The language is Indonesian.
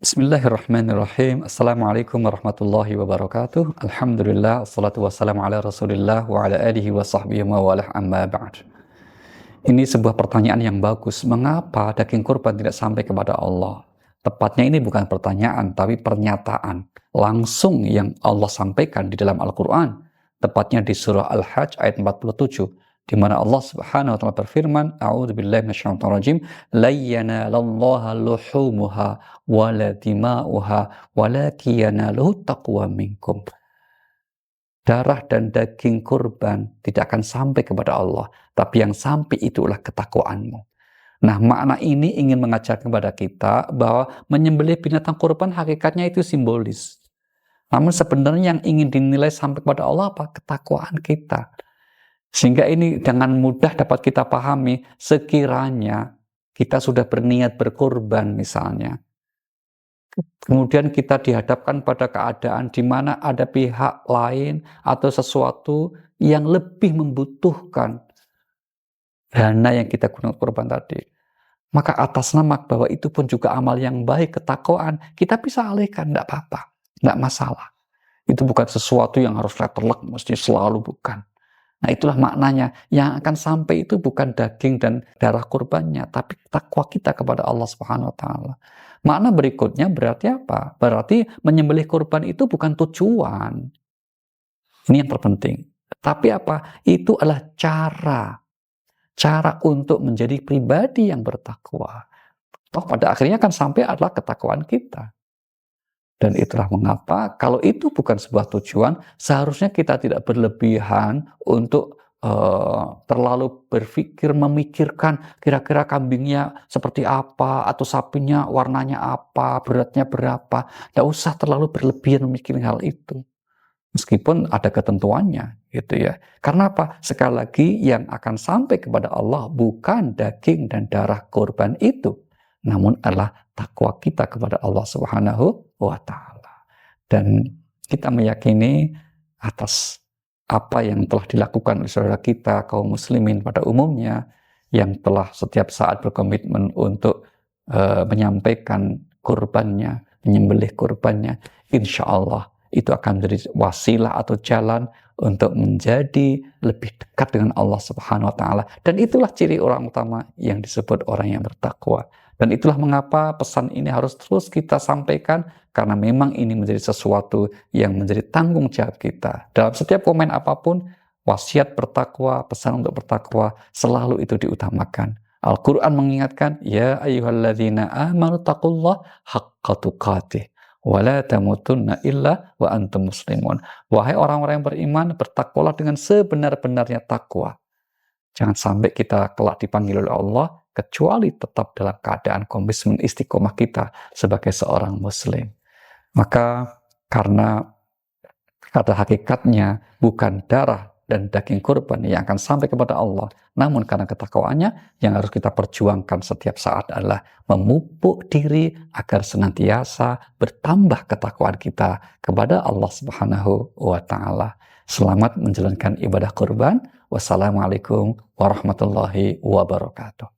Bismillahirrahmanirrahim. Assalamualaikum warahmatullahi wabarakatuh. Alhamdulillah, wassalatu wassalamu ala rasulillah wa ala alihi wa sahbihi mawalah amma ba'd. Ini sebuah pertanyaan yang bagus. Mengapa daging kurban tidak sampai kepada Allah? Tepatnya ini bukan pertanyaan, tapi pernyataan langsung yang Allah sampaikan di dalam Al-Quran. Tepatnya di surah Al-Hajj ayat 47. Di mana Allah Subhanahu wa taala berfirman, A'udzubillahi minasyaitonir rajim, la yanalallaha luhumuha wala dima'uha walakin yanaluhu taqwa minkum. Darah dan daging kurban tidak akan sampai kepada Allah, tapi yang sampai itulah ketakwaanmu. Nah, makna ini ingin mengajarkan kepada kita bahwa menyembelih binatang kurban hakikatnya itu simbolis. Namun sebenarnya yang ingin dinilai sampai kepada Allah apa? Ketakwaan kita. Sehingga ini dengan mudah dapat kita pahami sekiranya kita sudah berniat berkorban misalnya. Kemudian kita dihadapkan pada keadaan di mana ada pihak lain atau sesuatu yang lebih membutuhkan dana yang kita gunakan korban tadi. Maka atas nama bahwa itu pun juga amal yang baik, ketakwaan, kita bisa alihkan, tidak apa-apa, tidak masalah. Itu bukan sesuatu yang harus letterlek, mesti selalu bukan. Nah, itulah maknanya. Yang akan sampai itu bukan daging dan darah kurbannya, tapi takwa kita kepada Allah Subhanahu wa taala. Makna berikutnya berarti apa? Berarti menyembelih kurban itu bukan tujuan. Ini yang terpenting. Tapi apa? Itu adalah cara untuk menjadi pribadi yang bertakwa. Toh pada akhirnya kan sampai adalah ketakwaan kita. Dan itulah mengapa kalau itu bukan sebuah tujuan, seharusnya kita tidak berlebihan untuk terlalu berpikir, memikirkan kira-kira kambingnya seperti apa, atau sapinya warnanya apa, beratnya berapa. Tidak usah terlalu berlebihan memikirkan hal itu. Meskipun ada ketentuannya, gitu ya. Karena apa? Sekali lagi yang akan sampai kepada Allah bukan daging dan darah korban itu, namun adalah takwa kita kepada Allah Subhanahu wa taala. Dan kita meyakini atas apa yang telah dilakukan oleh saudara kita kaum muslimin pada umumnya yang telah setiap saat berkomitmen untuk menyampaikan kurbannya, menyembelih kurbannya, insya Allah itu akan menjadi wasilah atau jalan untuk menjadi lebih dekat dengan Allah Subhanahu wa taala. Dan itulah ciri orang utama yang disebut orang yang bertakwa. Dan itulah mengapa pesan ini harus terus kita sampaikan, karena memang ini menjadi sesuatu yang menjadi tanggung jawab kita. Dalam setiap komen apapun, wasiat bertakwa, pesan untuk bertakwa, selalu itu diutamakan. Al-Quran mengingatkan, Ya ayyuhalladzina amanu taqullaha haqqa tuqatih, wa la tamutunna illa wa antum muslimun. Wahai orang-orang yang beriman, bertakwalah dengan sebenar-benarnya takwa. Jangan sampai kita kelak dipanggil oleh Allah, kecuali tetap dalam keadaan komitmen istiqomah kita sebagai seorang muslim. Maka karena pada hakikatnya bukan darah dan daging kurban yang akan sampai kepada Allah, namun karena ketakwaannya yang harus kita perjuangkan setiap saat adalah memupuk diri agar senantiasa bertambah ketakwaan kita kepada Allah Subhanahu wa taala. Selamat menjalankan ibadah kurban. Wassalamualaikum warahmatullahi wabarakatuh.